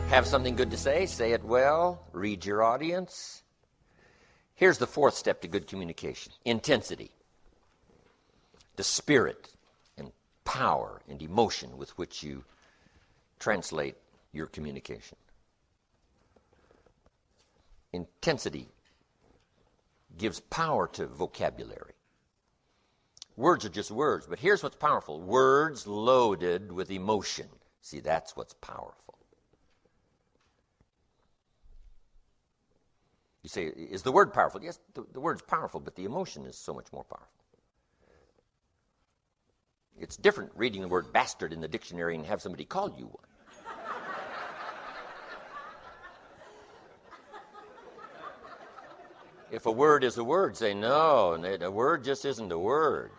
Have something good to say it well, read your audience. Here's the fourth step to good communication: intensity. The spirit and power and emotion with which you translate your communication. Intensity gives power to vocabulary. Words are just words, but here's what's powerful: words loaded with emotion. See, that's what's powerful. You say, is the word powerful? Yes, the word's powerful, but the emotion is so much more powerful. It's different reading the word bastard in the dictionary and have somebody call you one. If a word is a word, say, no, a word just isn't a word.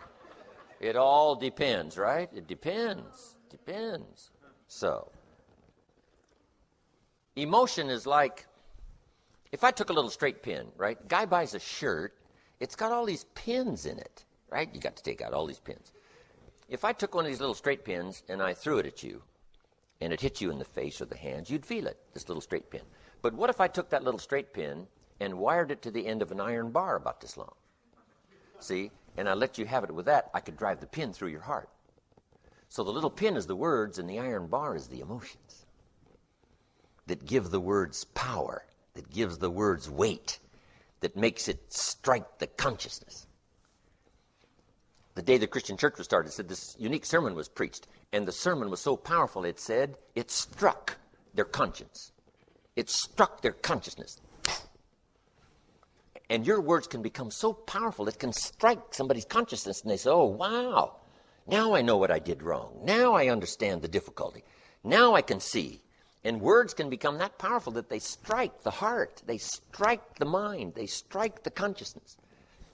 It all depends, right? It depends. So, emotion is like, if I took a little straight pin, right? Guy buys a shirt, it's got all these pins in it, right? You got to take out all these pins. If I took one of these little straight pins and I threw it at you, and it hit you in the face or the hands, you'd feel it, this little straight pin. But what if I took that little straight pin and wired it to the end of an iron bar about this long? See? And I let you have it with that, I could drive the pin through your heart. So the little pin is the words and the iron bar is the emotions that give the words power, that gives the words weight, that makes it strike the consciousness. The day the Christian church was started, it said this unique sermon was preached, and the sermon was so powerful, it said, it struck their conscience. It struck their consciousness. And your words can become so powerful, it can strike somebody's consciousness, and they say, oh, wow, now I know what I did wrong. Now I understand the difficulty. Now I can see. And words can become that powerful that they strike the heart, they strike the mind, they strike the consciousness,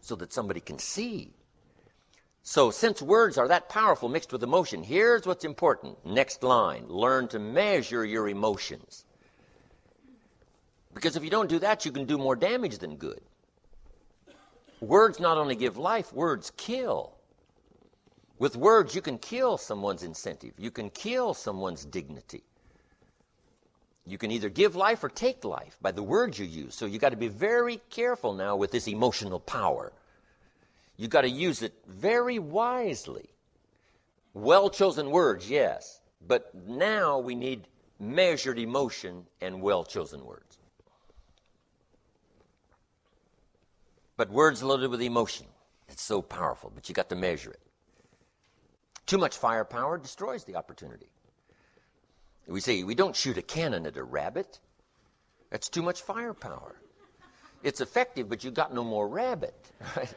so that somebody can see. So since words are that powerful mixed with emotion, here's what's important. Next line, learn to measure your emotions. Because if you don't do that, you can do more damage than good. Words not only give life, words kill. With words, you can kill someone's incentive. You can kill someone's dignity. You can either give life or take life by the words you use. So you got to be very careful now with this emotional power. You got to use it very wisely. Well-chosen words, yes. But now we need measured emotion and well-chosen words. But words loaded with emotion, it's so powerful, but you got to measure it. Too much firepower destroys the opportunity. We say, we don't shoot a cannon at a rabbit. That's too much firepower. It's effective, but you got no more rabbit. Right?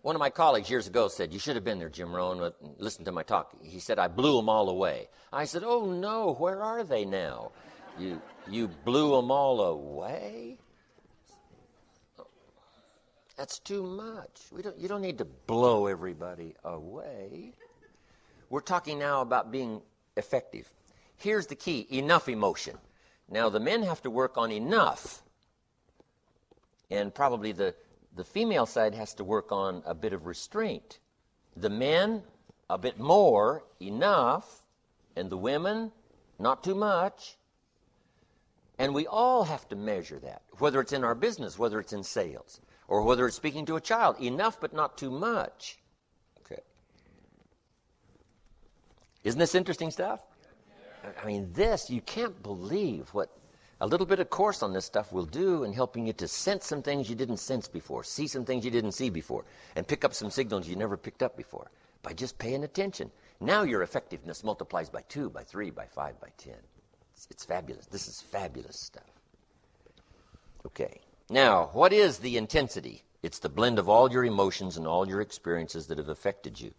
One of my colleagues years ago said, you should have been there, Jim Rohn, listen to my talk. He said, I blew them all away. I said, oh no, where are they now? You blew them all away? That's too much. You don't need to blow everybody away. We're talking now about being effective. Here's the key, enough emotion. Now, the men have to work on enough. And probably the female side has to work on a bit of restraint. The men, a bit more, enough. And the women, not too much. And we all have to measure that, whether it's in our business, whether it's in sales, or whether it's speaking to a child. Enough, but not too much. Okay. Isn't this interesting stuff? I mean, you can't believe what a little bit of course on this stuff will do in helping you to sense some things you didn't sense before, see some things you didn't see before, and pick up some signals you never picked up before by just paying attention. Now your effectiveness multiplies by 2, by 3, by 5, by 10. It's fabulous. This is fabulous stuff. Okay. Now, what is the intensity? It's the blend of all your emotions and all your experiences that have affected you.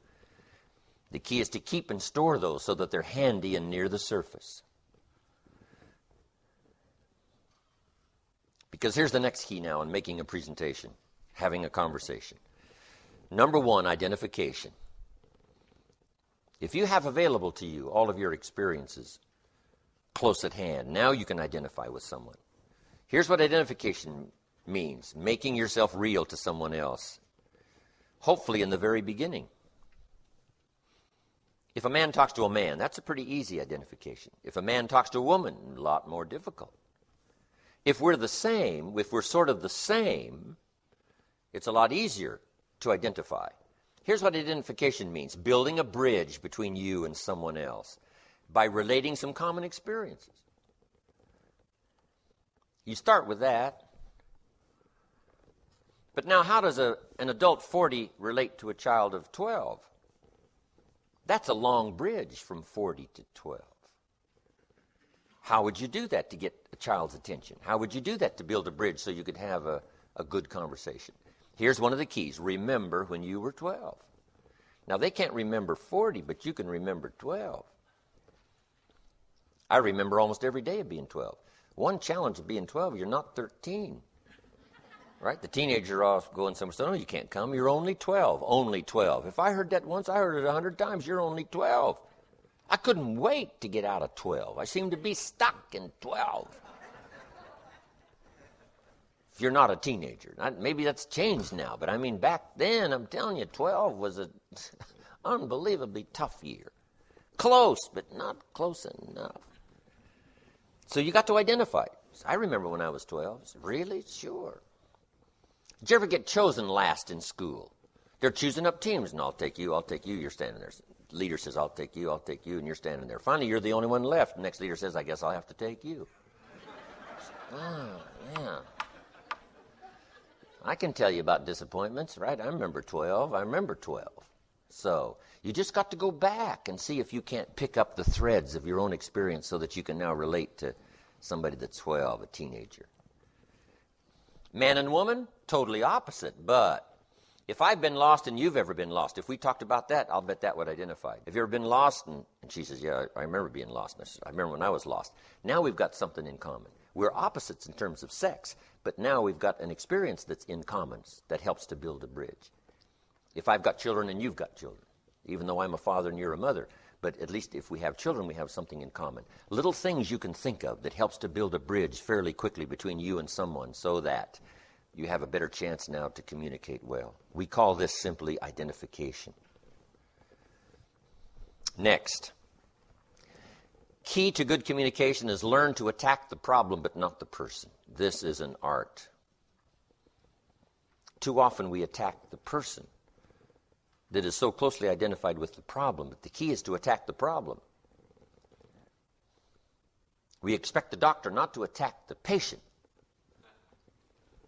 The key is to keep and store those so that they're handy and near the surface. Because here's the next key now in making a presentation, having a conversation. Number 1, identification. If you have available to you all of your experiences close at hand, now you can identify with someone. Here's what identification means: making yourself real to someone else, hopefully in the very beginning. If a man talks to a man, that's a pretty easy identification. If a man talks to a woman, a lot more difficult. If we're the same, if we're sort of the same, it's a lot easier to identify. Here's what identification means: building a bridge between you and someone else by relating some common experiences. You start with that. But now, how does an adult 40 relate to a child of 12? That's a long bridge from 40 to 12. How would you do that to get a child's attention? How would you do that to build a bridge so you could have a good conversation? Here's one of the keys. Remember when you were 12. Now, they can't remember 40, but you can remember 12. I remember almost every day of being 12. One challenge of being 12, you're not 13. Right? The teenager off going somewhere, so no, you can't come. You're only 12. Only 12. If I heard that once, I heard it 100 times. You're only 12. I couldn't wait to get out of 12. I seemed to be stuck in 12. If you're not a teenager. Maybe that's changed now, but I mean, back then, I'm telling you, 12 was an unbelievably tough year. Close, but not close enough. So you got to identify. I remember when I was 12. I said, really? Sure. Did you ever get chosen last in school? They're choosing up teams, and I'll take you, you're standing there. The leader says, I'll take you, and you're standing there. Finally, you're the only one left. The next leader says, I guess I'll have to take you. Oh, yeah. I can tell you about disappointments, right? I remember 12. So you just got to go back and see if you can't pick up the threads of your own experience so that you can now relate to somebody that's 12, a teenager. Man and woman, totally opposite. But if I've been lost and you've ever been lost, if we talked about that, I'll bet that would identify. Have you ever been lost? And she says, yeah, I remember being lost. I remember when I was lost. Now we've got something in common. We're opposites in terms of sex, but now we've got an experience that's in common that helps to build a bridge. If I've got children and you've got children, even though I'm a father and you're a mother, but at least if we have children, we have something in common. Little things you can think of that helps to build a bridge fairly quickly between you and someone so that you have a better chance now to communicate well. We call this simply identification. Next. Key to good communication is learn to attack the problem but not the person. This is an art. Too often we attack the person that is so closely identified with the problem, but the key is to attack the problem. We expect the doctor not to attack the patient,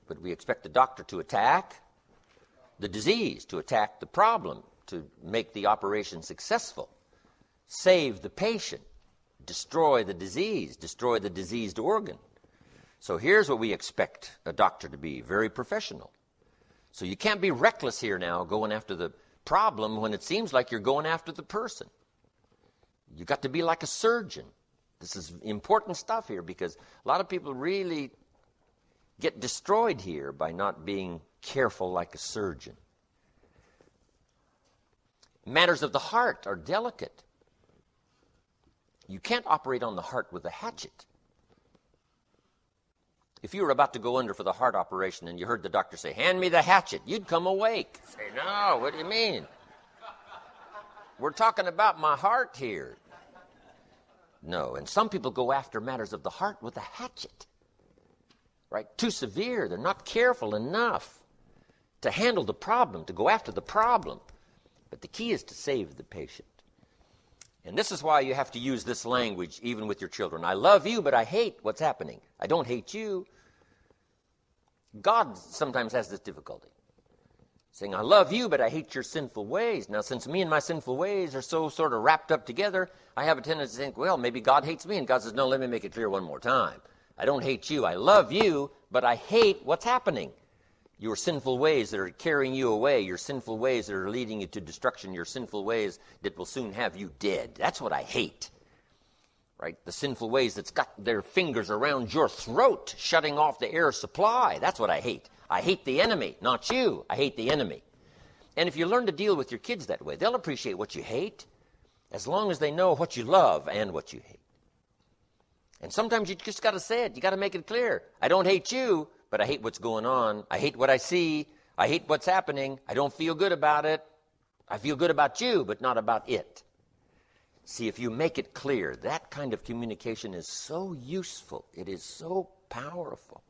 but we expect the doctor to attack the disease, to attack the problem, to make the operation successful, save the patient, destroy the disease, destroy the diseased organ. So here's what we expect a doctor to be, very professional. So you can't be reckless here now going after the problem when it seems like you're going after the person. You got to be like a surgeon. This is important stuff here because a lot of people really get destroyed here by not being careful like a surgeon. Matters of the heart are delicate. You can't operate on the heart with a hatchet. If you were about to go under for the heart operation and you heard the doctor say, hand me the hatchet, you'd come awake. Say, no, what do you mean? We're talking about my heart here. No, and some people go after matters of the heart with a hatchet. Right? Too severe. They're not careful enough to handle the problem, to go after the problem. But the key is to save the patient. And this is why you have to use this language even with your children. I love you, but I hate what's happening. I don't hate you. God sometimes has this difficulty. Saying, I love you, but I hate your sinful ways. Now, since me and my sinful ways are so sort of wrapped up together, I have a tendency to think, well, maybe God hates me. And God says, no, let me make it clear one more time. I don't hate you. I love you, but I hate what's happening. Your sinful ways that are carrying you away, your sinful ways that are leading you to destruction, your sinful ways that will soon have you dead. That's what I hate. Right? The sinful ways that's got their fingers around your throat, shutting off the air supply. That's what I hate. I hate the enemy, not you. I hate the enemy. And if you learn to deal with your kids that way, they'll appreciate what you hate as long as they know what you love and what you hate. And sometimes you just got to say it. You got to make it clear. I don't hate you, but I hate what's going on. I hate what I see. I hate what's happening. I don't feel good about it. I feel good about you, but not about it. See, if you make it clear, that kind of communication is so useful. It is so powerful.